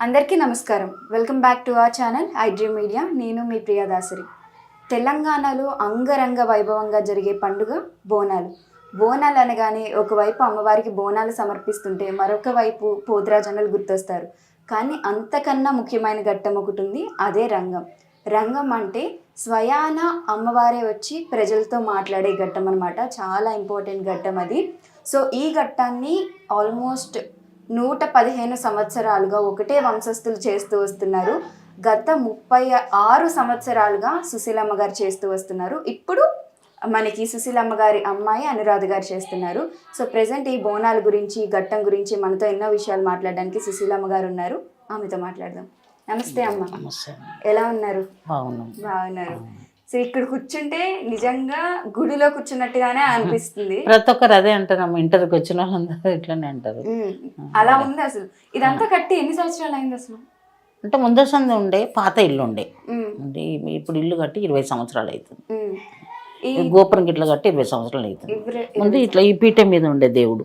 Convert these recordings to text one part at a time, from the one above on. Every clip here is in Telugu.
అందరికీ నమస్కారం. Welcome back to our channel iDream media. నేను మీ ప్రియదాసరి. తెలంగాణలో అంగరంగ వైభవంగా జరిగే పండుగ బోనాలు. బోనాలు అనగానే ఒకవైపు అమ్మవారికి బోనాలు సమర్పిస్తుంటే మరొక వైపు పోతురాజనులు గుర్తొస్తారు. కానీ అంతకన్నా ముఖ్యమైన ఘట్టం ఒకటి ఉంది, అదే రంగం. రంగం అంటే స్వయాన అమ్మవారే వచ్చి ప్రజలతో మాట్లాడే ఘట్టం అనమాట. చాలా ఇంపార్టెంట్ ఘట్టం అది. సో ఈ ఘట్టాన్ని ఆల్మోస్ట్ 115 సంవత్సరాలుగా ఒకటే వంశస్థులు చేస్తూ వస్తున్నారు. గత 36 సంవత్సరాలుగా సుశీలమ్మ గారు చేస్తూ వస్తున్నారు. ఇప్పుడు మనకి సుశీలమ్మ గారి అమ్మాయి అనురాధ గారు చేస్తున్నారు. సో ప్రెసెంట్ ఈ బోనాల గురించి, ఘట్టం గురించి మనతో ఎన్నో విషయాలు మాట్లాడడానికి సుశీలమ్మ గారు ఉన్నారు. ఆమెతో మాట్లాడదాం. నమస్తే అమ్మ. ఎలా ఉన్నారు? బాగున్నారు. సో ఇక్కడ కూర్చుంటే నిజంగా గుడిలో కూర్చున్నట్టుగానే అనిపిస్తుంది. ప్రతి ఒక్కరు అదే అంటారు, ఇంటర్కి వచ్చిన వాళ్ళందరూ ఇట్లానే అంటారు. అలా ఉంది. అసలు ఇదంతా కట్టి ఎన్ని సంవత్సరాలు అయింది అసలు? అంటే ముందర సంది ఉండే పాత ఇల్లు ఉండే, ఇప్పుడు ఇల్లు కట్టి 20 సంవత్సరాలు అవుతుంది. గోపురం గిట్ల కట్టి 20 సంవత్సరాలు అవుతుంది. ముందు ఇట్లా ఈ పీఠం మీద ఉండే దేవుడు,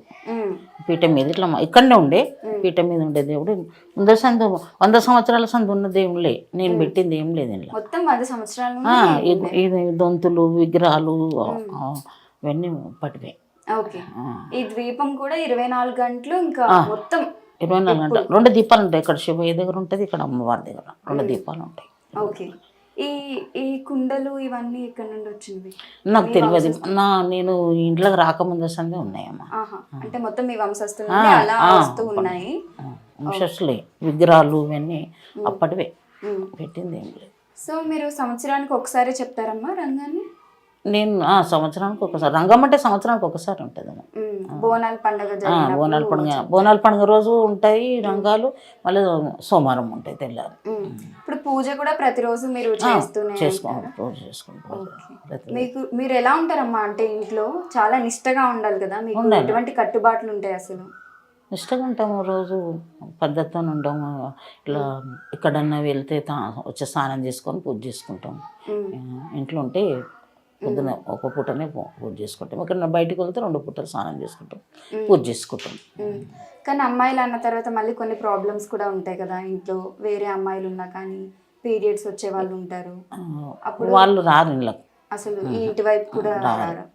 పీఠం మీద ఇట్లా ఇక్కడనే ఉండే పీఠం మీద ఉండే దేవుడు. ముందర సందు 100 సంవత్సరాల సందు ఉన్న దేవుళ్ళే, నేను పెట్టింది ఏం లేదు ఇలా. ఇది దొంతులు, విగ్రహాలు ఇవన్నీ పట్టివే. ఈ ద్వీపం కూడా 24 గంటలు, ఇంకా మొత్తం 24 గంటలు 2 దీపాలు ఉంటాయి. ఇక్కడ శివయ్య దగ్గర ఉంటుంది, ఇక్కడ అమ్మవారి దగ్గర 2 దీపాలు ఉంటాయి. ఓకే. ఈ కుండలు ఇవన్నీ ఇక్కడ నుండి వచ్చింది నాకు తెలియదు. నేను ఇంట్లోకి రాకముందు సందే ఉన్నాయమ్మా. అంటే మొత్తం మీ వంశస్థులు అలా వస్తూ ఉన్నాయి. వంశస్థులే విగ్రహాలు ఇవన్నీ అప్పటివే, పెట్టింది ఏం లేదు. సో మీరు సంవత్సరానికి ఒకసారి చెప్తారమ్మా రంగాన్ని? నేను సంవత్సరానికి ఒకసారి, రంగం అంటే సంవత్సరానికి ఒకసారి ఉంటుంది. బోనాల పండుగ, బోనాల పండుగ రోజు ఉంటాయి రంగాలు, మళ్ళీ సోమవారం ఉంటాయి తెల్లారి. ఇప్పుడు పూజ కూడా ప్రతిరోజు మీరు చేసుకుంటారు? మీరు ఎలా ఉంటారమ్మా? అంటే ఇంట్లో చాలా నిష్టగా ఉండాలి కదా, మీకు ఎటువంటి కట్టుబాట్లు ఉంటాయి అసలు? నిష్టగా ఉంటాము, రోజు పద్ధతితో ఉంటాము. ఇట్లా ఎక్కడన్నా వెళ్తే వచ్చే స్నానం చేసుకొని పూజ చేసుకుంటాం. ఇంట్లో ఉంటే పొద్దున ఒక పూటనే పూజ చేసుకుంటాం. ఇక్కడ బయటకు వెళ్తే 2 పూటలు స్నానం చేసుకుంటాం, పూజ చేసుకుంటాం. కానీ అమ్మాయిలు అన్న తర్వాత మళ్ళీ కొన్ని ప్రాబ్లమ్స్ కూడా ఉంటాయి కదా ఇంట్లో. వేరే అమ్మాయిలు ఉన్నా కానీ పీరియడ్స్ వచ్చే వాళ్ళు ఉంటారు, అప్పుడు వాళ్ళు రారు ఇళ్ళకి. అసలు ఈ ఇంటి వైపు కూడా రారు,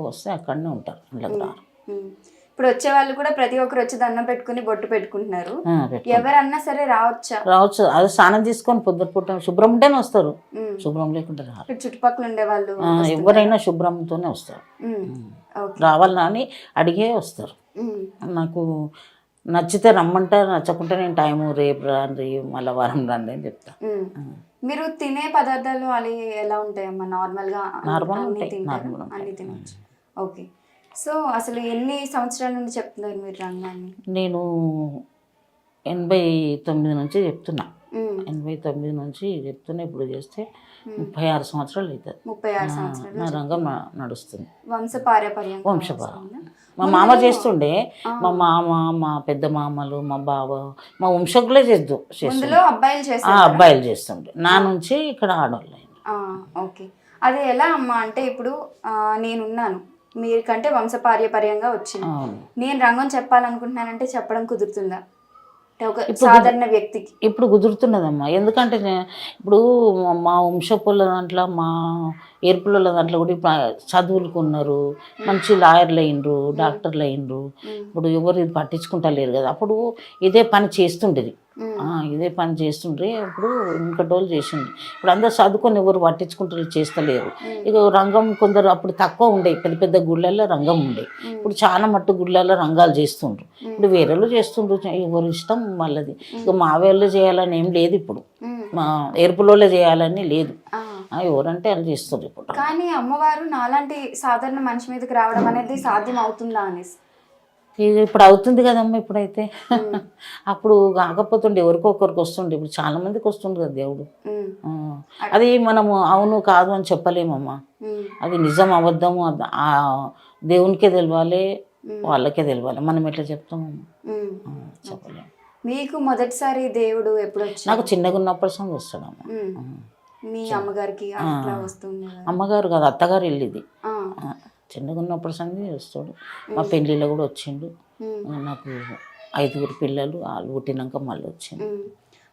వస్తే అక్కడనే ఉంటారు, ఇళ్ళకి రారు. ఇప్పుడు వచ్చే వాళ్ళు కూడా ప్రతి ఒక్కరు వచ్చి దండం పెట్టుకుని బొట్టు పెట్టుకుంటున్నారు. ఎవరన్నా సరే రావచ్చు. అది స్నానం తీసుకొని పొద్దున పూట శుభ్రం ఉంటేనే వస్తారు, శుభ్రం లేకుండా రారు. చుట్టుపక్కల ఉండే వాళ్ళు ఎవరైనా శుభ్రంతోనే వస్తారు. రావాలని అని అడిగే వస్తారు. నాకు నచ్చితే రమ్మంటారు, నచ్చకుంటే నేను టైము రేపు రండి, మళ్ళీ వారం రండి అని చెప్తా. మీరు తినే పదార్థాలు అవి ఎలా ఉంటాయమ్మా? నార్మల్గా అన్ని తినచ్చు. ఓకే. సో అసలు ఎన్ని సంవత్సరాల నుండి చెప్తున్నారు మీరు రంగాన్ని? నేను 89 నుంచి చెప్తున్నా. 89 నుంచి చెప్తున్నా. ఇప్పుడు చేస్తే 36 సంవత్సరాలు అవుతుంది. 36 సంవత్సరాలు నా రంగం నడుస్తుంది. వంశపార్యం. మా మామ చేస్తుండే, మా మామ, మా పెద్ద మామలు, మా బావ, మా వంశకులే అబ్బాయిలు చేస్తుండే. నా నుంచి ఇక్కడ ఆడవాళ్ళు. ఓకే. అదే ఎలా అమ్మా అంటే ఇప్పుడు నేనున్నాను, మీకంటే వంశపార్యపర్యంగా వచ్చింది. నేను రంగం చెప్పాలనుకుంటున్నానంటే చెప్పడం కుదురుతుందా ఒక సాధారణ వ్యక్తికి? ఇప్పుడు కుదురుతున్నదమ్మా. ఎందుకంటే ఇప్పుడు మా వంశపుల దాంట్లో, మా ఏర్పుల దాంట్లో కూడా ఇప్పుడు చదువులకు ఉన్నారు, మంచి లాయర్లు అయినరు, డాక్టర్లు అయినరు. ఇప్పుడు ఎవరు ఇది పట్టించుకుంటలేరు కదా. అప్పుడు ఇదే పని చేస్తుండేది, ఇప్పుడు ఇంకటోళ్ళు చేసిండ్రు. ఇప్పుడు అందరు చదువుకొని ఎవరు పట్టించుకుంటారు, చేస్తలేరు. ఇక రంగం కొందరు అప్పుడు తక్కువ ఉండే, పెద్ద పెద్ద గుళ్ళల్లో రంగం ఉండే. ఇప్పుడు చాలా మట్టు గుళ్ళల్లో రంగాలు చేస్తుండ్రు. ఇప్పుడు వేరేళ్ళు చేస్తుండ్రు, ఎవరు ఇష్టం వాళ్ళది. ఇక మా వేళ్ళు చేయాలని ఏం లేదు, ఇప్పుడు మా ఏర్పులో చేయాలని లేదు. ఎవరంటే వాళ్ళు చేస్తారు ఇప్పుడు. కానీ అమ్మవారు నాలాంటి సాధారణ మనిషి మీదకి రావడం అనేది సాధ్యం అవుతుందా అనేసి ఇప్పుడు అవుతుంది కదమ్మా. ఇప్పుడైతే అప్పుడు కాకపోతుండే, ఎవరికొకరికి వస్తుండే. ఇప్పుడు చాలా మందికి వస్తుండే కదా దేవుడు. అది మనము అవును కాదు అని చెప్పలేమమ్మా. అది నిజం అబద్ధము ఆ దేవునికే తెలియాలి, వాళ్ళకే తెలియాలి. మనం ఎట్లా చెప్తామమ్మా? చెప్పలేము. మీకు మొదటిసారి దేవుడు ఎప్పుడు వచ్చాడు? నాకు చిన్నగా ఉన్నప్పటి సంది వస్తాడమ్మా. మీ అమ్మగారికి అమ్మగారు కాదు, అత్తగారు వెళ్ళింది. చిన్నగా ఉన్నప్పుడు సంది వస్తాడు. మా పెళ్ళిలో కూడా వచ్చిండు. నాకు 5 పిల్లలు వాళ్ళు పుట్టినాక మళ్ళీ వచ్చింది.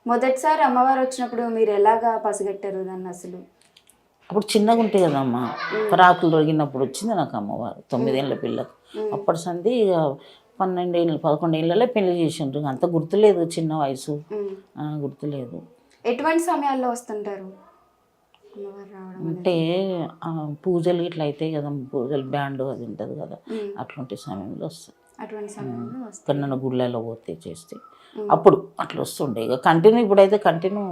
మొదటిసారి అమ్మవారు వచ్చినప్పుడు మీరు ఎలాగా పసిగట్టారు దాన్ని అసలు? అప్పుడు చిన్నగా ఉంటాయి కదమ్మా, ఫ్రాకులు దొరికినప్పుడు వచ్చింది నాకు అమ్మవారు 9 ఏళ్ళ పిల్లకు. అప్పటి సంది ఇక 12 ఏళ్ళు 11 ఏళ్ళలో పెళ్లి చేసిండ్రు. అంత గుర్తులేదు, చిన్న వయసు గుర్తులేదు. ఎటువంటి సమయాల్లో వస్తుంటారు అమ్మవారు రావడం? అంటే పూజలు ఇట్లా అవుతాయి కదా, పూజలు బ్యాండ్ అది ఉంటుంది కదా, అట్లాంటి సమయంలో వస్తుంది. అటువంటి సమయంలో ఇక్కడ నన్ను గుళ్ళలో పోతే చేస్తే అప్పుడు అట్లా వస్తుండే. ఇక కంటిన్యూ ఇప్పుడైతే కంటిన్యూ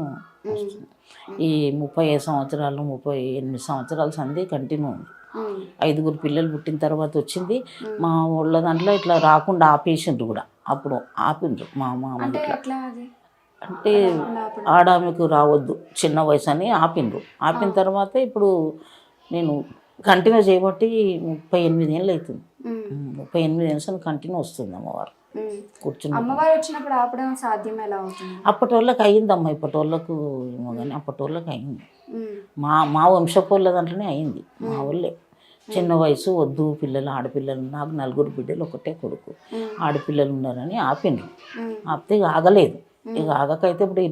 వస్తుంది. ఈ 35 సంవత్సరాలు 38 సంవత్సరాల సంది కంటిన్యూ ఉంది. 5 పిల్లలు పుట్టిన తర్వాత వచ్చింది. మా ఊళ్ళో దాంట్లో ఇట్లా రాకుండా ఆపేసిండ్రు కూడా, అప్పుడు ఆపిండ్రు మా మామ. అంటే ఆడామెకు రావద్దు చిన్న వయసు అని ఆపిండ్రు. ఆపిన తర్వాత ఇప్పుడు నేను కంటిన్యూ చేయబట్టి 38 ఏళ్ళు అవుతుంది. 38 ఏళ్ళు కంటిన్యూ వస్తుంది అమ్మవారు కూర్చుని. అమ్మవారు వచ్చినప్పుడు ఆపడం సాధ్యం ఎలా అవుతుంది? అప్పటి వాళ్ళకి అయ్యిందమ్మా, ఇప్పటి వాళ్ళకు ఏమో కానీ అప్పటి వాళ్ళకి అయింది. మా వంశపోళ్ళ దాంట్లోనే అయింది. మా వాళ్ళే చిన్న వయసు వద్దు పిల్లలు, ఆడపిల్లలు, నాకు 4 బిడ్డలు, ఒకటే కొడుకు, ఆడపిల్లలు ఉన్నారని ఆపిండ్రు. ఆపితే ఇక ఆగలేదు. ఇక ఆగకైతే ఇప్పుడు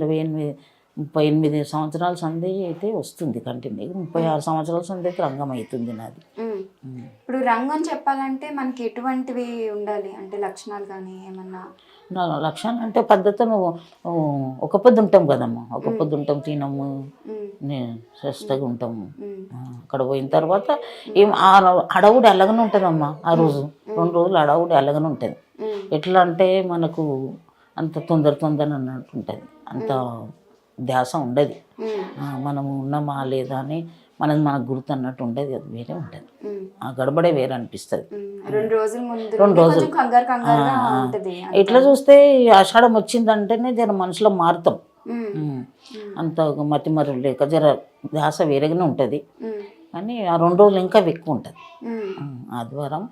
38 సంవత్సరాల సంధి అయితే వస్తుంది కంటిన్యూ. 36 సంవత్సరాల సంధి అయితే రంగం అవుతుంది నాది. ఇప్పుడు రంగం చెప్పాలంటే మనకి ఎటువంటివి ఉండాలి అంటే లక్షణాలు కానీ ఏమన్నా? నా లక్షణాలు అంటే పద్ధతులు ఒక పొద్దు ఉంటాం కదమ్మా, ఒక పొద్దు ఉంటాం, తినము, శ్రేష్టగా ఉంటాము. అక్కడ పోయిన తర్వాత ఏం అడవుడు ఎలాగనే ఉంటుందమ్మా. ఆ రోజు 2 రోజులు అడవుడు ఎలాగనే ఉంటుంది. ఎట్లా అంటే మనకు అంత తొందర అన్నట్టు ఉంటుంది, అంత ధ్యాస ఉండదు. మనము ఉన్నామా లేదా అని మనకు గుర్తు అన్నట్టు ఉండదు, అది వేరే ఉంటుంది. ఆ గడబడే వేరే అనిపిస్తుంది. 2 రోజులు ఇట్లా చూస్తే ఆషాఢం వచ్చిందంటేనే జర మనసులో మారుతాం. అంత మతిమరులు లేక జర ధ్యాస వేరేగానే ఉంటుంది. కానీ ఆ 2 రోజులు ఇంకా ఎక్కువ ఉంటుంది. ఆదివారం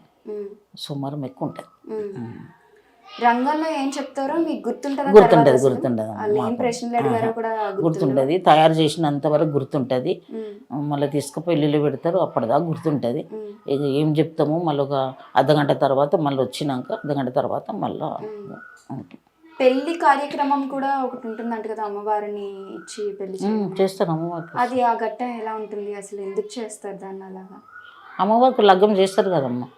సోమవారం ఎక్కువ ఉంటుంది. రంగంలో ఏం చెప్తారో మీకు గుర్తుంటుంది? గుర్తుంటుంది. తయారు చేసినంత వరకు గుర్తుంటుంది. మళ్ళీ తీసుకుపోయి ఇల్లు పెడతారు, అప్పటిదాకా గుర్తుంటుంది. ఇక ఏం చెప్తాము మళ్ళీ ఒక అర్ధగంట తర్వాత మళ్ళీ వచ్చినాక అర్ధగంట తర్వాత మళ్ళీ పెళ్లి కార్యక్రమం కూడా ఒకటి ఉంటుందంట కదా, అమ్మవారిని ఇచ్చి పెళ్లి చేస్తారు అమ్మవారు. అది ఆ ఘట్టం ఎలా ఉంటుంది అసలు? ఎందుకు చేస్తారు దాన్ని అలాగా? అమ్మవారికి లగ్గం చేస్తారు కదమ్మా,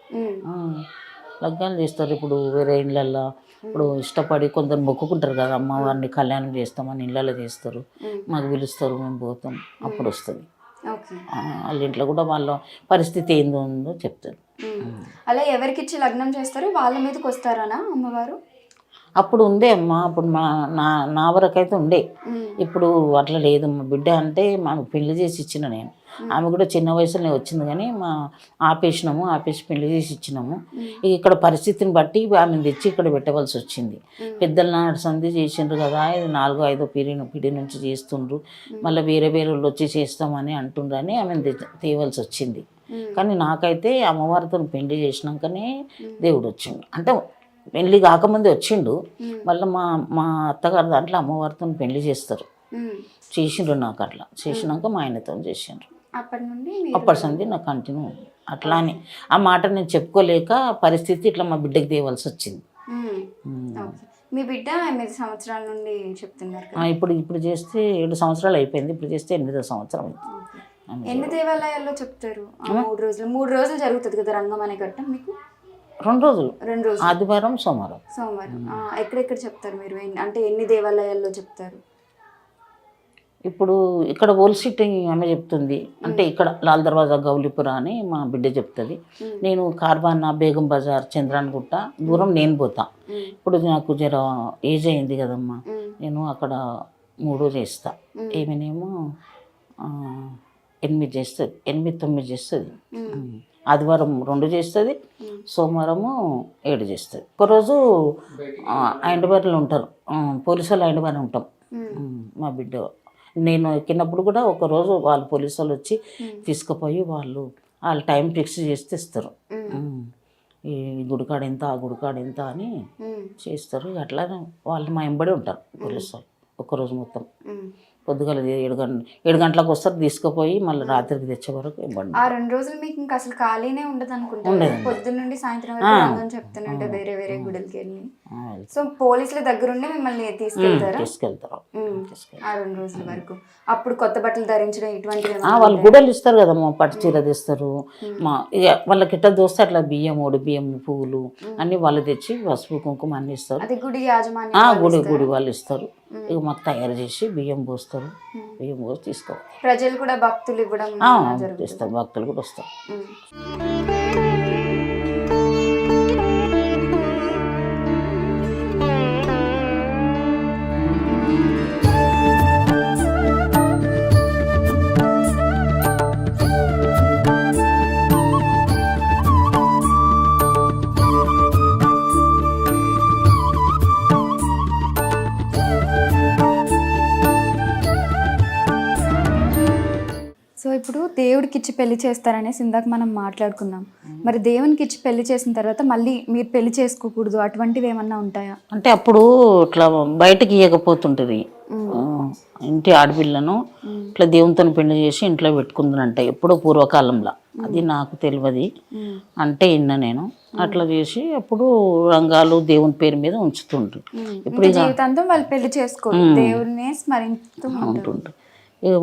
లగ్గాలు చేస్తారు. ఇప్పుడు వేరే ఇళ్ళల్లో ఇప్పుడు ఇష్టపడి కొందరు మొక్కుకుంటారు కదా, అమ్మవారిని కళ్యాణం చేస్తామని ఇళ్ళలో చేస్తారు. మాకు పిలుస్తారు, మేము పోతాం, అప్పుడు వస్తుంది. వాళ్ళ ఇంట్లో కూడా వాళ్ళ పరిస్థితి ఏందో చెప్తారు. అలా ఎవరికిచ్చి లగ్నం చేస్తారు వాళ్ళ మీదకి వస్తారనా అమ్మవారు? అప్పుడు ఉండే అమ్మ, అప్పుడు నా వరకైతే ఉండే. ఇప్పుడు అట్లా లేదు. మా బిడ్డ అంటే మాకు పెళ్లి చేసి ఇచ్చిన నేను. ఆమె కూడా చిన్న వయసులోనే వచ్చింది కానీ ఆపేసి పెళ్లి చేసి ఇచ్చినాము. ఇక్కడ పరిస్థితిని బట్టి ఆమెను తెచ్చి ఇక్కడ పెట్టవలసి వచ్చింది. పెద్దల నాడు సంధి చేసిండ్రు కదా, ఇది 4వ 5వ పీడి నుంచి చేస్తుండ్రు, మళ్ళీ వేరే వాళ్ళు వచ్చి చేస్తామని అంటుండ్రు అని ఆమెను తేవలసి వచ్చింది. కానీ నాకైతే అమ్మవారితో పెళ్లి చేసినాకనే దేవుడు వచ్చిండు. అంటే పెళ్లి కాకముందే వచ్చిండు. మళ్ళీ మా అత్తగారు దాంట్లో అమ్మవారితో పెళ్లి చేసిండ్రు నాకు. అట్లా చేసినాక మా ఆయనతో చేసిండ్రు. అప్పటి సంది నాకు కంటిన్యూ అట్లా అని ఆ మాట నేను చెప్పుకోలేక పరిస్థితి ఇట్లా మా బిడ్డకి తేవలసి వచ్చింది. మీ బిడ్డ 8 సంవత్సరాల నుండి చెప్తున్నారు. ఇప్పుడు చేస్తే 7 సంవత్సరాలు అయిపోయింది. ఇప్పుడు చేస్తే 8వ సంవత్సరం. ఎన్ని దేవాలయాల్లో చెప్తారు? 3 రోజులు జరుగుతుంది కదా రంగం అనే ఘట్టం మీకు? 2 రోజులు, ఆదివారం సోమవారం. ఎక్కడెక్కడ చెప్తారు మీరు? అంటే ఎన్ని దేవాలయాల్లో చెప్తారు? ఇప్పుడు ఇక్కడ ఓల్డ్ సిటీ ఆమె చెప్తుంది. అంటే ఇక్కడ లాల్ దర్వాజా గౌలీపుర అని మా బిడ్డ చెప్తుంది. నేను కార్బానా బేగం బజార్ చంద్రాన్గుట్ట దూరం నేను పోతా. ఇప్పుడు నాకు జర ఏజ్ అయింది కదమ్మా, నేను అక్కడ 3 చేస్తా. ఏమేనేమో 8 చేస్తుంది, 8, 9 చేస్తుంది. ఆదివారం 2 చేస్తుంది, సోమవారము 7 చేస్తుంది. ఒకరోజు హైదరాబాద్లో ఉంటారు, పోలీసు వాళ్ళు హైదరాబాద్ ఉంటాం. మా బిడ్డ నేను ఎక్కినప్పుడు కూడా ఒకరోజు వాళ్ళు పోలీసు వాళ్ళు వచ్చి తీసుకుపోయి వాళ్ళు టైం ఫిక్స్ చేస్తే ఇస్తారు. ఈ గుడికాడ ఎంత ఆ గుడికాడ ఎంత అని చేస్తారు. అట్లా వాళ్ళు మా వెంబడి ఉంటారు పోలీసు వాళ్ళు ఒకరోజు మొత్తం. పొద్దుగల 7 గంటలకు వస్తారు, తీసుకుపోయి మళ్ళీ రాత్రికి తెచ్చే వరకు ఇవ్వండి. ఆ 2 రోజులు మీకు ఇంకా అసలు ఖాళీనే ఉండదు అనుకుంటా, పొద్దున్న నుండి సాయంత్రం వరకు రంగం చెప్తానంటే వేరే వేరే గుడికి వెళ్ళి. సో పోలీసుల దగ్గరుండి మిమ్మల్ని తీసుకెళ్తారు ఆ 2 రోజుల వరకు. అప్పుడు కొత్త బట్టలు ధరించడం ఇటువంటివి వాళ్ళు గుడలు ఇస్తారు కదా, మా పట్టు చీర తెస్తారు, మా ఇక వాళ్ళకి ఎట్లా దోస్తే అట్లా బియ్యం, ఓడి బియ్యం, పువ్వులు అన్ని వాళ్ళు తెచ్చి పసుపు కుంకుమ అన్ని ఇస్తారు. అది గుడి యాజమాన్యం గుడి వాళ్ళు ఇస్తారు. ఇక మాకు తయారు చేసి బియ్యం పోస్తారు, బియ్యం పోసి తీసుకోవాలి. ప్రజలు కూడా భక్తులు ఇవ్వడం ఇస్తారు, భక్తులు కూడా వస్తారు. సో ఇప్పుడు దేవుడికి ఇచ్చి పెళ్లి చేస్తారనేసి ఇందాక మనం మాట్లాడుకున్నాం. మరి దేవునికి ఇచ్చి పెళ్లి చేసిన తర్వాత మళ్ళీ మీరు పెళ్లి చేసుకోకూడదు అటువంటివి ఏమన్నా ఉంటాయా? అంటే అప్పుడు ఇట్లా బయటకి ఇవ్వకపోతుంటుంది, ఇంటి ఆడపిల్లను ఇట్లా దేవునితో పెళ్లి చేసి ఇంట్లో పెట్టుకుందనంట ఎప్పుడో పూర్వకాలంలో. అది నాకు తెలియదు, అంటే విన్నా నేను. అట్లా చేసి అప్పుడు రంగాలు దేవుని పేరు మీద ఉంచుతుండ్రు. ఇప్పుడు జీవితాంతం వాళ్ళు పెళ్లి చేసుకోరు, దేవుడిని స్మరిస్తూ ఉంటుండ్రు. ఇక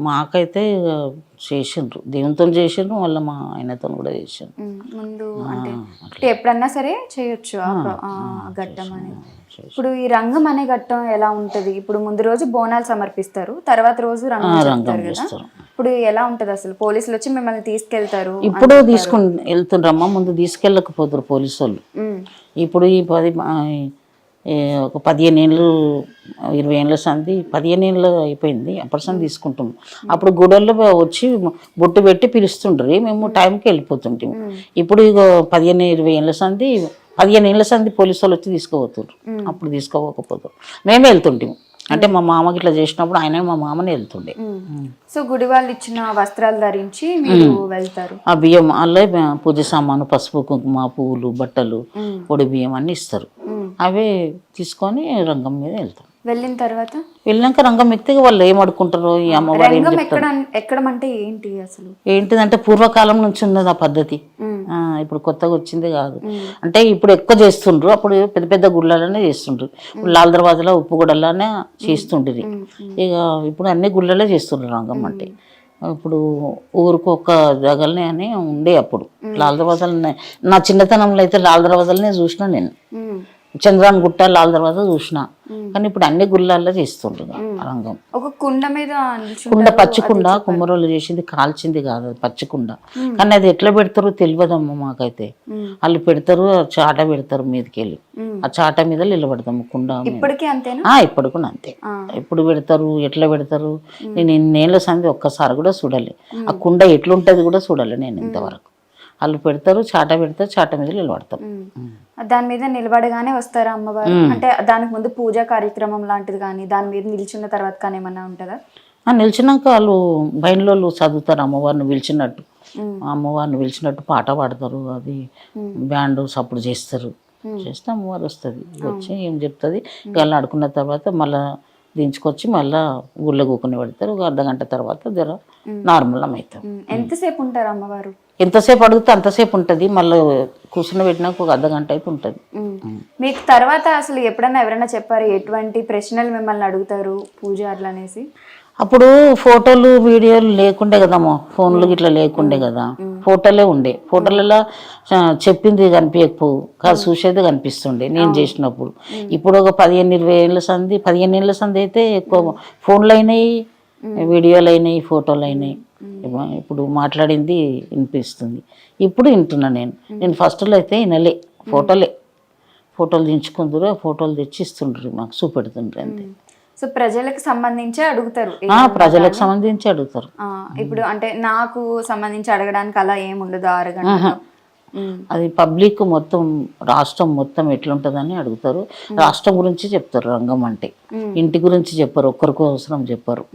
మాకైతే చేసిండ్రు, దేవునితో చేసిండ్రు, మళ్ళీ మా ఆయనతో కూడా చేసిండ్రు. ముందు అంటే ఎప్పుడన్నా సరే చేయొచ్చు ఆ ఘట్టం అనేది. ఇప్పుడు ఈ రంగం అనే ఘట్టం ఎలా ఉంటది? ఇప్పుడు ముందు రోజు బోనాలు సమర్పిస్తారు, తర్వాత రోజు రంగం చేస్తారు. ఇప్పుడు ఎలా ఉంటది అసలు? పోలీసులు వచ్చి మిమ్మల్ని తీసుకెళ్తారు. ఇప్పుడు వెళ్తుండ్రమ్మా, ముందు తీసుకెళ్ళకపోతారు పోలీసు వాళ్ళు. ఇప్పుడు ఈ ఒక 15 ఏళ్ళు 20 ఏళ్ళ సంది 15 ఏళ్ళు అయిపోయింది, అప్పటి సంది తీసుకుంటాం. అప్పుడు గుడల్లో వచ్చి బొట్టు పెట్టి పిలుస్తుండ్రు, మేము టైంకి వెళ్ళిపోతుంటాం. ఇప్పుడు ఇక 15-20 ఏళ్ళ సంది 15 ఏళ్ళ సంది పోలీసు వాళ్ళు వచ్చి తీసుకోపోతుండ్రు, అప్పుడు తీసుకోకపోతారు. మేమే వెళ్తుంటాం. అంటే మా మామకి ఇట్లా చేసినప్పుడు ఆయన మా మామనే వెళ్తుండే. సో గుడి వాళ్ళు ఇచ్చిన వస్త్రాలు ధరించి మీరు వెళ్తారు. ఆ బియ్యం అల్లే పూజ సామాను, పసుపు కుంకుమ, పువ్వులు, బట్టలు, పొడి బియ్యం అన్ని ఇస్తారు. అవే తీసుకొని రంగం మీద వెళ్తాం. వెళ్ళిన తర్వాత వెళ్ళినాక రంగం ఎక్కితే వాళ్ళు ఏం అడుకుంటారో, ఈ అమ్మవారు ఏం చెప్తారు. ఎక్కడమంటే ఏంటి అసలు? ఏంటిదంటే పూర్వకాలం నుంచి ఉన్నది ఆ పద్ధతి, ఇప్పుడు కొత్తగా వచ్చింది కాదు. అంటే ఇప్పుడు ఎక్కువ చేస్తుండ్రు, అప్పుడు పెద్ద పెద్ద గుళ్ళలోనే చేస్తుండ్రు. లాల్ దర్వాజలో ఉప్పు గుడల్లోనే చేస్తుండ్రి. ఇక ఇప్పుడు అన్ని గుళ్ళలో చేస్తుండ్రు రంగం. అంటే ఇప్పుడు ఊరికి ఒక జగల్ని అని ఉండే అప్పుడు లాల్ దర్వాజాలనే. నా చిన్నతనంలో అయితే లాల్ దర్వాజాలనే చూసిన నేను, చంద్రాన్ గుట్ట, లాల్ దర్వాజా చూసిన. కానీ ఇప్పుడు అన్ని గుళ్ళల్లో చేస్తుండ్రు రంగం. ఒక కుండ మీద పచ్చి కుండ కుమ్మరోళ్ళు చేసింది, కాల్చింది కాదు, అది పచ్చి కుండ. కానీ అది ఎట్లా పెడతారో తెలియదమ్మా మాకైతే. వాళ్ళు పెడతారు, చాట పెడతారు మీదకి వెళ్ళి, ఆ చాట మీద నిలబడతాము కుండ. ఇప్పటికీ అంతేనా? ఇప్పుడు కూడా అంతే. ఎప్పుడు పెడతారు, ఎట్లా పెడతారు, నేను ఇన్నేళ్ళ సంది ఒక్కసారి కూడా చూడాలి. ఆ కుండ ఎట్లుంటది కూడా చూడాలి నేను ఇంతవరకు. వాళ్ళు పెడతారు, చాట పెడతారు, చాట మీద నిలబడతారు. దాని మీద నిలబడగానే వస్తారా అమ్మవారు? అంటే దానికి ముందు పూజా కార్యక్రమం లాంటిది కానీ దాని మీద నిల్చున్న తర్వాత కానీ ఏమన్నా ఉంటుందా? నిలిచినాక వాళ్ళు బయలులో చదువుతారు అమ్మవారిని పిలిచినట్టు. అమ్మవారిని పిలిచినట్టు పాట పాడతారు, అది బ్యాండ్ సపోర్ట్ చేస్తారు. చేస్తే అమ్మవారు వస్తుంది, వచ్చి ఏం చెప్తుంది. వాళ్ళు ఆడుకున్న తర్వాత మళ్ళీ దించుకొచ్చి మళ్ళీ గుళ్ళ కూకుని పెడతారు. ఒక అర్ధగంట తర్వాత జర నార్మల్ అవుతారు. ఎంతసేపు ఉంటారు అమ్మవారు? ఎంతసేపు అడిగితే అంతసేపు ఉంటుంది. మళ్ళీ కూర్చుని పెట్టినాక ఒక అర్ధగంట అయిపు ఉంటుంది. మీకు తర్వాత అసలు ఎప్పుడన్నా ఎవరైనా చెప్పారు ఎటువంటి ప్రశ్నలు మిమ్మల్ని అడుగుతారు పూజారులు అనేసి? అప్పుడు ఫోటోలు వీడియోలు లేకుండే కదమ్మా, ఫోన్లు ఇట్లా లేకుండే కదా, ఫోటోలే ఉండే. ఫోటోలలో చెప్పింది కనిపించకపోవు కాదు, చూసేది కనిపిస్తుండే నేను చేసినప్పుడు. ఇప్పుడు ఒక 15-20 ఏళ్ళ సంది 15 ఏళ్ళ సంది అయితే ఎక్కువ ఫోన్లు అయినాయి, వీడియోలు అయినాయి, ఫోటోలు అయినాయి. ఇప్పుడు మాట్లాడింది వినిపిస్తుంది, ఇప్పుడు వింటున్నా నేను ఫస్ట్లో అయితే వినలే. ఫోటోలు దించుకుందరు, ఫోటోలు తెచ్చి ఇస్తుండ్రు, మాకు చూపెడుతుండ్రు అంతే. సో ప్రజలకు సంబంధించి అడుగుతారు, ప్రజలకు సంబంధించి అడుగుతారు. ఇప్పుడు అంటే నాకు సంబంధించి అడగడానికి అలా ఏముండదు 6 గంటలు. అది పబ్లిక్ మొత్తం రాష్ట్రం మొత్తం ఎట్లుంటుందని అడుగుతారు. రాష్ట్రం గురించి చెప్తారు రంగం అంటే, ఇంటి గురించి చెప్పరు, ఒక్కరికోసం చెప్పరు.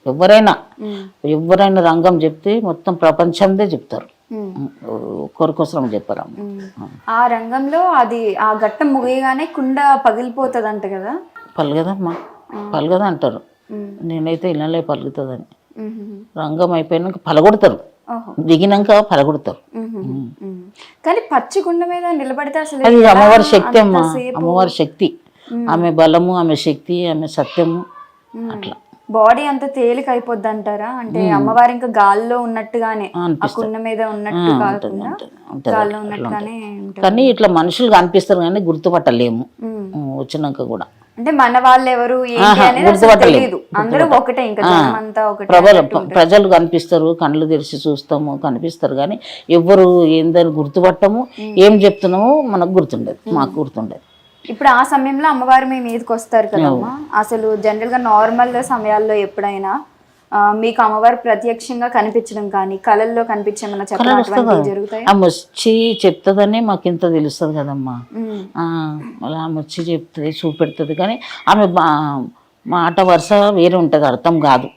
ఎవరైనా రంగం చెప్తే మొత్తం ప్రపంచందే చెప్తారు, ఒక్కరికోసం చెప్పరు. ఆ రంగంలో అది ఆ ఘట్టం ముగియగానే కుండ పగిలిపోతుంది అంట కదా? పలగదమ్మా, పలగదు అంటారు. నేనైతే ఇళ్ళలో పలుకుతుందని. రంగం అయిపోయినాక పలగొడతారు, దిగినాక పలగొడతారు. కానీ పచ్చి గుండ మీద నిలబడితే అసలు అది అమ్మవారి శక్తి అమ్మ, అమ్మవారి శక్తి, ఆమె బలము, ఆమె శక్తి, ఆమె సత్యము. అట్లా బాడీ అంతా తేలిక అయిపోద్ది అంటారా? అంటే అమ్మవారి ఇంకా గాల్లో ఉన్నట్టుగానే ఆ కుండ మీద ఉన్నట్టు కాకుండా గాల్లో ఉన్నట్టుగానే ఉంటుంది. కానీ ఇట్లా మనుషులు కనిపిస్తారు కానీ గుర్తుపట్టలేము వచ్చినాక కూడా. అంటే మన వాళ్ళు ఎవరు ఏంటి అనేది అసలు తెలియదు, అందరూ ఒకటే, ఇంకా జనం అంతా ఒకటే. ప్రజలు కనిపిస్తారు, కళ్ళు తెరిచి చూస్తాము, కనిపిస్తారు కానీ ఎవరు ఏందని గుర్తుపట్టము, ఏం చెప్తున్నామో మనకు గుర్తుండదు, మాకు గుర్తుండదు. ఇప్పుడు ఆ సమయంలో అమ్మవారు మీ మీదకి వస్తారు కదమ్మా, అసలు జనరల్ గా నార్మల్ సమయాల్లో ఎప్పుడైనా మీకు అమ్మవారు ప్రత్యక్షంగా కనిపించడం కానీ కళల్లో కనిపించమని చెప్పడం జరుగుతాయి? ఆమె వచ్చి చెప్తుందనే మాకు ఇంత తెలుస్తుంది కదమ్మా. అలా ఆమె వచ్చి చెప్తుంది, చూపెడుతుంది, కానీ ఆమె మాట వరుస వేరే ఉంటుంది, అర్థం కాదు.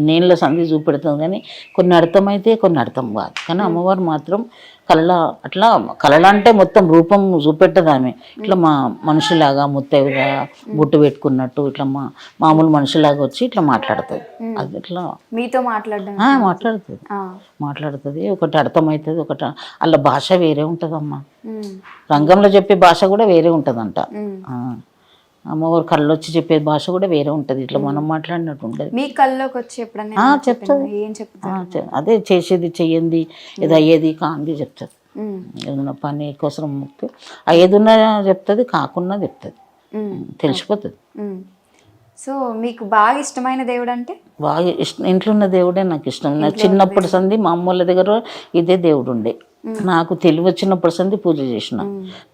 నేళ్ళ సంధి చూపెడుతుంది కానీ కొన్ని అర్థమైతే కొన్ని అర్థం కాదు. కానీ అమ్మవారు మాత్రం కళ, అట్లా కళ అంటే మొత్తం రూపం చూపెట్టదు ఆమె. ఇట్లా మా మనుషులాగా ముత్తైదుగా బొట్టు పెట్టుకున్నట్టు ఇట్లా మామూలు మనుషులాగా వచ్చి ఇట్లా మాట్లాడుతుంది. అది ఇట్లా మీతో మాట్లాడుతుంది. ఒకటి అర్థమవుతుంది, ఒకటి అలా భాష వేరే ఉంటుందమ్మా. రంగంలో చెప్పే భాష కూడా వేరే ఉంటుందంట. అమ్మవారు కళ్ళు వచ్చి చెప్పే భాష కూడా వేరే ఉంటుంది, ఇట్లా మనం మాట్లాడినట్టు ఉంటుంది. మీ కళ్ళలోకి వచ్చి ఎప్పుడన్నా చెప్తుంది, ఏం చెప్తారు? అదే చేసేది చెయ్యండి, ఇది అయ్యేది కాంది చెప్తుంది. ఏదైనా పని కోసం ముఖ్యం అయ్యేదిన్నా చెప్తుంది, కాకున్నా చెప్తుంది, తెలిసిపోతుంది. సో మీకు బాగా ఇష్టమైన దేవుడు అంటే? బాగా ఇష్టం, ఇంట్లో ఉన్న దేవుడే నాకు ఇష్టం. నా చిన్నప్పటి సంది మా అమ్మ వాళ్ళ దగ్గర ఇదే దేవుడు ఉండే. నాకు తెలివి వచ్చినప్పటి సంది పూజ చేసిన,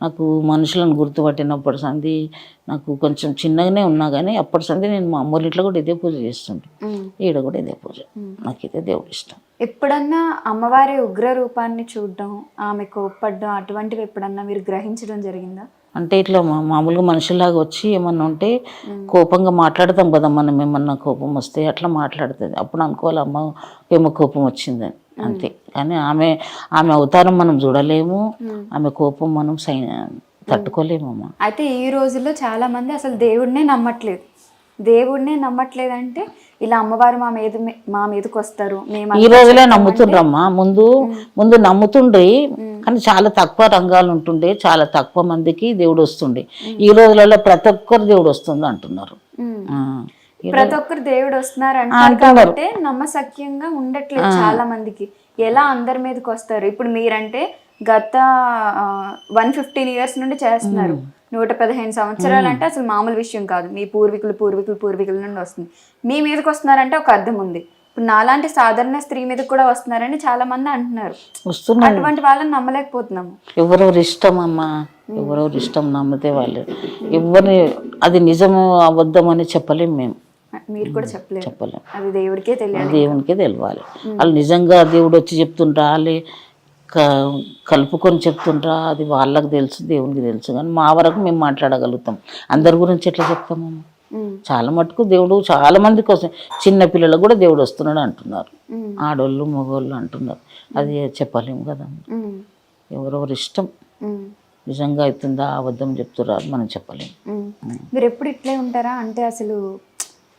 నాకు మనుషులను గుర్తుపట్టినప్పటి సంది, నాకు కొంచెం చిన్నగానే ఉన్నా కానీ అప్పటి సంది నేను మా అమ్మ ఇంట్లో కూడా ఇదే పూజ చేస్తుండే, ఈడ కూడా ఇదే పూజ. నాకు ఇదే దేవుడు ఇష్టం. ఎప్పుడన్నా అమ్మవారి ఉగ్ర రూపాన్ని చూడడం, ఆమె కోప్పడడం అటువంటివి ఎప్పుడన్నా మీరు గ్రహించడం జరిగిందా? అంటే ఇట్లా మామూలుగా మనుషులాగా వచ్చి ఏమన్నా ఉంటే కోపంగా మాట్లాడతాం కదా మనం, ఏమన్నా కోపం వస్తే అట్లా మాట్లాడుతుంది. అప్పుడు అనుకోవాలి అమ్మ ఏమో కోపం వచ్చిందని, అంతే. కానీ ఆమె అవతారం మనం చూడలేము, ఆమె కోపం మనం తట్టుకోలేమమ్మా. అయితే ఈ రోజుల్లో చాలా మంది అసలు దేవుడినే నమ్మట్లేదు అంటే ఇలా అమ్మవారు మా మీదకి వస్తారు ఈ రోజులే నమ్ముతుండ్రమ్మా. ముందు నమ్ముతుండ్రి కానీ చాలా తక్కువ రంగాలు ఉంటుండే, చాలా తక్కువ మందికి దేవుడు వస్తుండే. ఈ రోజులలో ప్రతి ఒక్కరు దేవుడు వస్తుంది అంటున్నారు. ప్రతి ఒక్కరు దేవుడు వస్తున్నారు అంటారు కాబట్టి నమ్మసక్యంగా ఉండట్లేదు చాలా మందికి. ఎలా అందరి మీదకి వస్తారు? ఇప్పుడు మీరంటే గత 115 years నుండి చేస్తున్నారు, 115 సంవత్సరాలు అంటే అసలు మామూలు విషయం కాదు. మీ పూర్వీకుల నుండి వస్తుంది, మీ మీదకి వస్తున్నారంటే ఒక అర్థం ఉంది. ఇప్పుడు నాలాంటి సాధారణ స్త్రీ మీద కూడా వస్తున్నారని చాలా మంది అంటున్నారు. అటువంటి వాళ్ళని నమ్మలేకపోతున్నాము. ఎవరెవరు ఇష్టం అమ్మా, ఎవరెవరు ఇష్టం నమ్మితే వాళ్ళు ఎవరిని అది నిజము అబద్ధం అని చెప్పలేము మేము. మీరు కూడా చెప్పలేము, అది దేవుడికే తెలియాలి, దేవునికే తెలియాలి. వాళ్ళు నిజంగా దేవుడు వచ్చి చెప్తుంటా, వాళ్ళు కలుపుకొని చెప్తుంటా, అది వాళ్ళకి తెలుసు, దేవునికి తెలుసు. కానీ మా వరకు మేము మాట్లాడగలుగుతాం, అందరి గురించి ఎట్లా చెప్తామమ్మా? చాలా మటుకు దేవుడు చాలా మంది కోసం, చిన్న పిల్లలకు కూడా దేవుడు వస్తున్నాడు అంటున్నారు, ఆడోళ్ళు మగోళ్ళు అంటున్నారు. అది చెప్పలేము కదా, ఎవరెవరు ఇష్టం. నిజంగా అవుతుందా అబద్ధం చెప్తున్నారు మనం చెప్పలేము. మీరు ఎప్పుడు ఇట్లే ఉంటారా? అంటే అసలు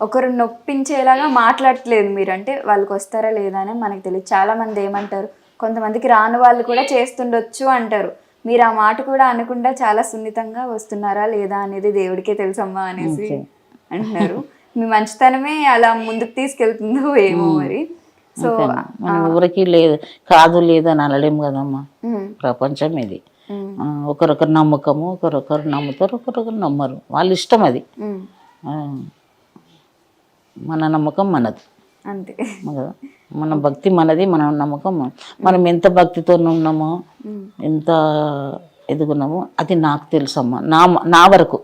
ఒకరు నొప్పించేలాగా మాట్లాడట్లేదు మీరు, అంటే వాళ్ళకి వస్తారా లేదా అని మనకు తెలియదు. చాలా మంది ఏమంటారు, కొంతమందికి రాని వాళ్ళు కూడా చేస్తుండొచ్చు అంటారు. మీరు ఆ మాట కూడా అనకుండా చాలా సున్నితంగా వస్తున్నారా లేదా అనేది దేవుడికే తెలుసమ్మా అనేసి అంటున్నారు. మీ మంచితనమే అలా ముందుకు తీసుకెళ్తుందో ఏమో మరి. సో ఎవరికి లేదు కాదు లేదని అనలేము కదమ్మా, ప్రపంచం ఇది. ఒకరొకరు నమ్మకము, ఒకరొకరు నమ్ముతారు, ఒకరొకరు నమ్మరు, వాళ్ళ ఇష్టం అది. మన నమ్మకం మనది అంతే కదా, మన భక్తి మనది, మన నమ్మకం మనం ఎంత భక్తితో ఉన్నామో, ఎంత ఎదుగున్నామో అది నాకు తెలుసమ్మా. నా వరకు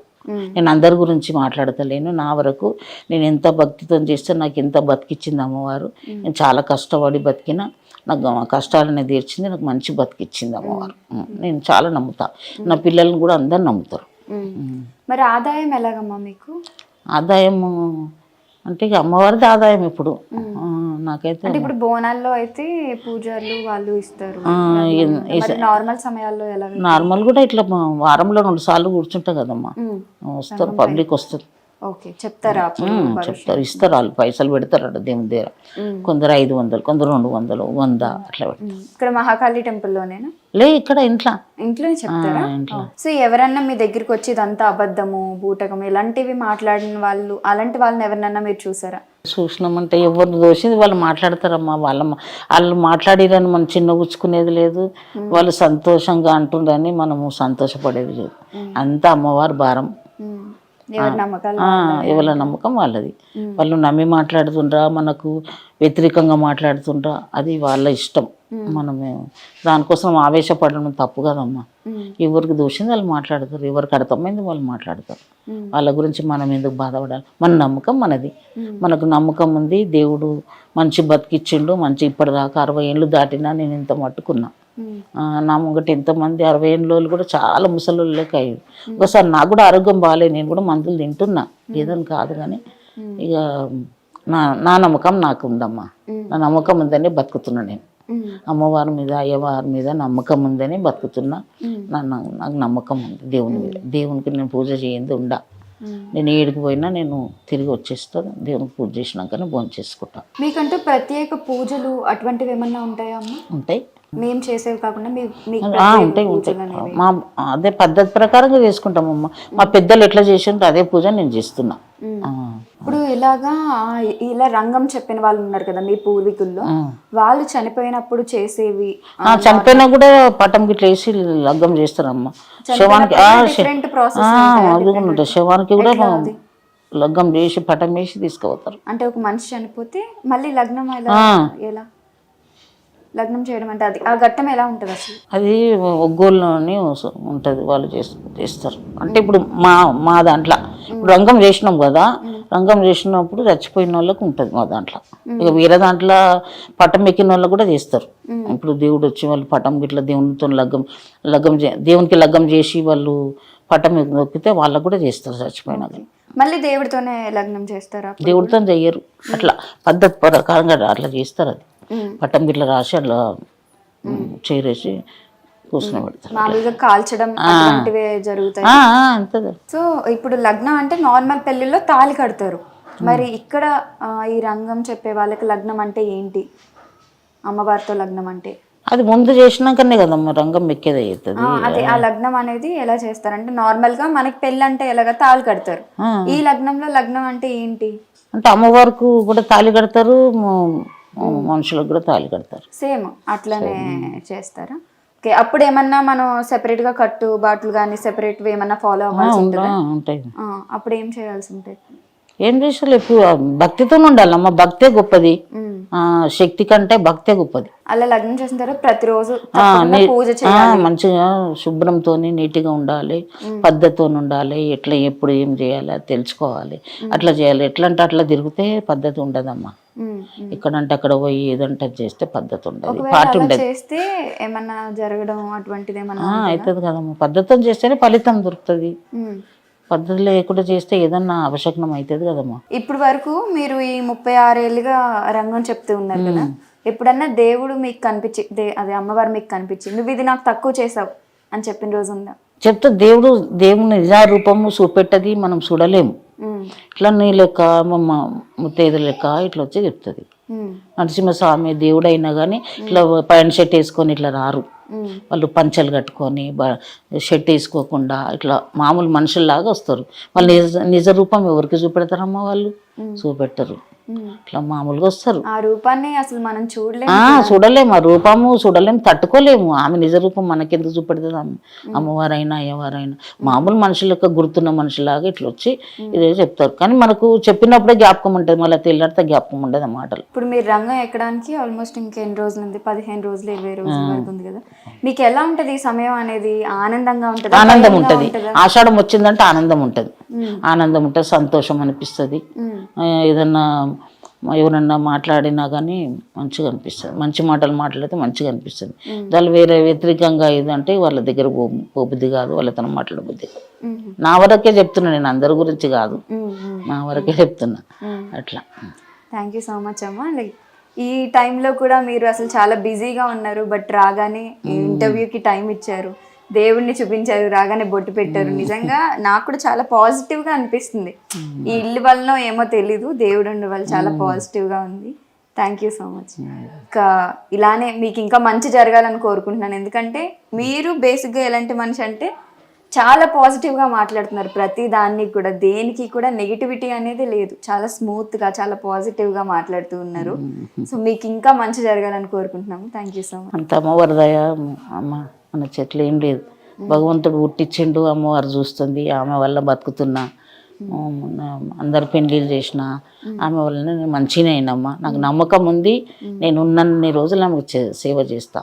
నేను అందరి గురించి మాట్లాడతలేను, నా వరకు నేను ఎంత భక్తితో చేస్తే నాకు ఎంత బతికిచ్చింది అమ్మవారు. నేను చాలా కష్టపడి బతికిన, నాకు కష్టాలనే తీర్చింది, నాకు మంచి బతికిచ్చింది అమ్మవారు. నేను చాలా నమ్ముతా, నా పిల్లల్ని కూడా అందరు నమ్ముతారు. మరి ఆదాయం ఎలాగమ్మా మీకు? ఆదాయము అంటే ఇక అమ్మవారిది ఆదాయం ఇప్పుడు నాకైతే. ఇప్పుడు బోనాల్లో అయితే పూజారులు వాళ్ళు ఇస్తారు, నార్మల్ సమయాల్లో ఎలా? నార్మల్ కూడా ఇట్లా వారంలో 2 సార్లు కూర్చుంటా కదమ్మా, వస్తారు, పబ్లిక్ వస్తుంది. ఓకే, చెప్తారా అప్పుడు చెప్తారు, ఇస్తారు, వాళ్ళు పైసలు పెడతారట దేవుని దగ్గర. కొందరు 500, కొందరు 200, 100 అట్లా పెడతారు. ఇక్కడ మహాకాళి టెంపుల్లోనేనా? లే, ఇక్కడ ఇంట్లోనే చెప్తారా? సో ఎవరన్నా మీ దగ్గరికి వచ్చి ఇదంతా అబద్ధము, బూటకం ఇలాంటివి మాట్లాడిన వాళ్ళు, అలాంటి వాళ్ళని ఎవరినన్నా మీరు చూసారా? చూసినామంటే ఎవరు దోషింది వాళ్ళు మాట్లాడతారమ్మా. వాళ్ళు మాట్లాడిరని మనం చిన్నగుచ్చుకునేది లేదు, వాళ్ళు సంతోషంగా అంటుండని మనము సంతోషపడేది లేదు. అంతా అమ్మవారి భారం, ఎవరి నమ్మకం వాళ్ళది. వాళ్ళు నమ్మి మాట్లాడుతుండ్రా, మనకు వ్యతిరేకంగా మాట్లాడుతుండ్రా, అది వాళ్ళ ఇష్టం. మనమే దానికోసం ఆవేశపడడం తప్పు కదమ్మా. ఎవరికి దోషింది వాళ్ళు మాట్లాడతారు, ఎవరికి అర్థమైంది వాళ్ళు మాట్లాడతారు. వాళ్ళ గురించి మనం ఎందుకు బాధపడాలి? మన నమ్మకం మనది, మనకు నమ్మకం ఉంది. దేవుడు మంచి బతికిచ్చిండు, మంచి ఇప్పటిదాకా 60 ఏళ్ళు దాటినా నేను ఇంత మట్టుకున్నా. నా ముంగట ఎంతమంది 60 ఏళ్ళ కూడా చాలా ముసలిళ్ళకి అయ్యారు. ఒకసారి నాకు కూడా ఆరోగ్యం బాగాలేదు, నేను కూడా మందులు తింటున్నా, లేదని కాదు. కానీ ఇక నా నమ్మకం నాకు ఉందమ్మా. నా నమ్మకం ఉందని బతుకుతున్నా నేను. అమ్మవారి మీద, అయ్యవారి మీద నమ్మకం ఉందని బతుకుతున్నా. నాకు నమ్మకం ఉంది దేవుని మీద. దేవునికి నేను పూజ చేయంది ఉండా. నేను ఏడికి పోయినా నేను తిరిగి వచ్చేస్తాను. దేవునికి పూజ చేసినాకనే భోజనం చేసుకుంటాను. మీకంటూ ప్రత్యేక పూజలు అటువంటివి ఏమన్నా ఉంటాయా అమ్మ? ఉంటాయి, మేము చేసేవి కాకుండా ఉంటాయి. మా అదే పద్ధతి ప్రకారంగా చేసుకుంటామమ్మా. మా పెద్దలు ఎట్లా చేసిండ్రో అదే పూజ నేను చేస్తున్నా. ఇప్పుడు ఇలా రంగం చెప్పిన వాళ్ళు ఉన్నారు కదా మీ పూర్వీకుల్లో, వాళ్ళు చనిపోయినప్పుడు చేసేవి, చనిపోయినా కూడా పటం గిట్ల వేసి లగ్గం చేస్తారమ్మా. శవానికి అది కూడా ఉంటుంది. శవానికి కూడా లగ్గం చేసి పటం వేసి తీసుకుపోతారు. అంటే ఒక మనిషి చనిపోతే మళ్ళీ లగ్నం ఎలా లగ్నం చేయడం అంటే అది ఆ ఘట్టం ఎలా ఉంటుంది అసలు? అది ఒగ్గోళ్ళని ఉంటుంది, వాళ్ళు చేస్తారు. అంటే ఇప్పుడు మా దాంట్లో ఇప్పుడు రంగం చేసినాం కదా, రంగం చేసినప్పుడు చచ్చిపోయిన వాళ్ళకి ఉంటుంది మా దాంట్లో. ఇక వేరే దాంట్లో పటం ఎక్కిన వాళ్ళు కూడా చేస్తారు. ఇప్పుడు దేవుడు వచ్చి వాళ్ళు పటం గిట్ల దేవునితో దేవునికి లగ్గం చేసి వాళ్ళు పటం నొక్కితే వాళ్ళకు కూడా చేస్తారు చచ్చిపోయిన. మళ్ళీ దేవుడితోనే లగ్నం చేస్తారా? దేవుడితో చెయ్యరు, అట్లా పద్ధతి ప్రకారంగా అట్లా చేస్తారు. అది పట్టం గిట్ల రాసి అట్లా చేరేసి కూర్చుని పెడతారు. మామూలుగా కాల్చడం అలాంటివే జరుగుతాయి. సో ఇప్పుడు లగ్నం అంటే నార్మల్ పెళ్లిలో తాళి కడతారు, మరి ఇక్కడ ఈ రంగం చెప్పే వాళ్ళకి లగ్నం అంటే ఏంటి? అమ్మవారితో లగ్నం అంటే అది ముందు చేసినాకనే కదమ్మా రంగం ఎక్కేది అవుతుంది. అదే ఆ లగ్నం అనేది ఎలా చేస్తారంటే నార్మల్ గా మనకి పెళ్ళి అంటే ఎలాగ తాళి కడతారు, ఈ లగ్నంలో లగ్నం అంటే ఏంటి అంటే అమ్మవారికి కూడా తాళి కడతారు, మనుషులకు కూడా తాళి కడతారు. సేమ్ అట్లనే చేస్తారా? ఓకే, అప్పుడు ఏమన్నా మనం సెపరేట్ గా కట్టు బాట్లు కానీ సెపరేట్ ఏమన్నా ఫాలో అవ్వాల్సి ఉంటాయి. అప్పుడు ఏం చేయాల్సి ఉంటాయి? ఏం చేసాలి, ఇప్పుడు భక్తితో ఉండాలమ్మా. భక్తే గొప్పది, శక్తి కంటే భక్తే గొప్పది. అలా లగ్నం చేసిన తర్వాత ప్రతిరోజు మంచిగా శుభ్రంతో నీట్గా ఉండాలి, పద్ధతితో ఉండాలి. ఎట్లా ఎప్పుడు ఏం చేయాలి అది తెలుసుకోవాలి, అట్లా చేయాలి. ఎట్లా అంటే అట్లా తిరిగితే పద్ధతి ఉండదమ్మా. ఎక్కడంటే అక్కడ పోయి ఏదంటే చేస్తే పద్ధతి ఉండదు, పార్టీ ఉండదు. చేస్తే ఏమన్నా జరగడం అటువంటిది ఏమన్నా అవుతుంది కదమ్మా. పద్ధతితో చేస్తేనే ఫలితం దొరుకుతుంది. పద్ధతి లేకుండా చేస్తే ఏదన్నా అవశకనం అవుతుంది కదమ్మా. ఇప్పుడు వరకు మీరు ఈ 36 ఏళ్ళుగా రంగం చెప్తూ ఉన్నారు కదా, ఎప్పుడన్నా దేవుడు మీకు కనిపించి అదే అమ్మవారు మీకు కనిపించి నువ్వు ఇది నాకు తక్కువ చేసావు అని చెప్పిన రోజు ఉందా? చెప్తే దేవుని నిజ రూపము చూపెట్టది, మనం చూడలేము. ఇట్లా నీ లెక్క ముత్తైదు లెక్క ఇట్లా వచ్చి చెప్తుంది. నరసింహస్వామి దేవుడు అయినా కానీ ఇట్లా పైన షర్ట్ వేసుకొని ఇట్లా రారు, వాళ్ళు పంచలు కట్టుకొని షర్ట్ వేసుకోకుండా ఇట్లా మామూలు మనుషుల్లాగా వస్తారు. వాళ్ళు నిజ రూపం ఎవరికి చూపెడతారమ్మా? వాళ్ళు చూపెట్టరు, ఇట్లా మామూలుగా వస్తారు. ఆ రూపాన్ని అసలు మనం చూడలేము, ఆ రూపము చూడలేము, తట్టుకోలేము. ఆమె నిజ రూపం మనకెందుకు చూపెడుతుంది? అమ్మవారైనా అయ్యవారైనా మామూలు మనుషులకు గుర్తున్న మనుషులాగా ఇట్లా వచ్చి ఇదే చెప్తారు. కానీ మనకు చెప్పినప్పుడే జ్ఞాపకం ఉంటుంది, మళ్ళీ తెల్లాడితే జ్ఞాపకం ఉండదు ఆ మాటలు. ఇప్పుడు మీరు రంగం ఎక్కడానికి ఆల్మోస్ట్ ఇంకెన్ని రోజులు ఉంది? 15 రోజులు 20 రోజుల వరకు ఉంది కదా. మీకు ఎలా ఉంటది ఈ సమయం అనేది? ఆనందంగా ఉంటుంది? ఆనందం ఉంటుంది. ఆషాఢం వచ్చిందంటే ఆనందం ఉంటుంది, ఆనందం ఉంటుంది, సంతోషం అనిపిస్తుంది. ఏదన్నా ఎవరన్నా మాట్లాడినా కానీ మంచిగా అనిపిస్తుంది, మంచి మాటలు మాట్లాడితే మంచిగా అనిపిస్తుంది. వాళ్ళు వేరే వ్యతిరేకంగా ఏదంటే వాళ్ళ దగ్గర పోబుద్ధి కాదు, వాళ్ళతో మాట్లాడబుద్ధి కాదు. నా వరకే చెప్తున్నా, నేను అందరి గురించి కాదు, నా వరకే చెప్తున్నా అట్లా. థ్యాంక్ యూ సో మచ్ అమ్మ. లైక్ ఈ టైంలో కూడా మీరు అసలు చాలా బిజీగా ఉన్నారు, బట్ రాగానే ఇంటర్వ్యూకి టైం ఇచ్చారు. దేవుడిని చూపించారు, రాగానే బొట్టు పెట్టారు. నిజంగా నాకు కూడా చాలా పాజిటివ్గా అనిపిస్తుంది. ఈ ఇల్లు వలన ఏమో తెలీదు, దేవుడు ఉండే వాళ్ళు చాలా పాజిటివ్గా ఉంది. Thank you so much. ఇంకా ఇలానే మీకు ఇంకా మంచి జరగాలని కోరుకుంటున్నాను. ఎందుకంటే మీరు బేసిక్గా ఎలాంటి మనిషి అంటే చాలా పాజిటివ్గా మాట్లాడుతున్నారు. ప్రతి దానికి కూడా, దేనికి కూడా నెగిటివిటీ అనేది లేదు. చాలా స్మూత్గా, చాలా పాజిటివ్గా మాట్లాడుతూ ఉన్నారు. సో మీకు ఇంకా మంచి జరగాలని కోరుకుంటున్నాము. Thank you so much. అంత అమ్మవారి దయ అమ్మ, మన చెట్లు ఏం లేదు. భగవంతుడు పుట్టించిండు, అమ్మవారు చూస్తుంది. ఆమె వల్ల బతుకుతున్నా, అందరు పెళ్ళిళ్ళు చేసిన ఆమె వల్ల నేను మంచిగా అయినమ్మా. నాకు నమ్మకం ఉంది, నేను ఉన్నన్ని రోజులు ఆమెకు సేవ చేస్తా.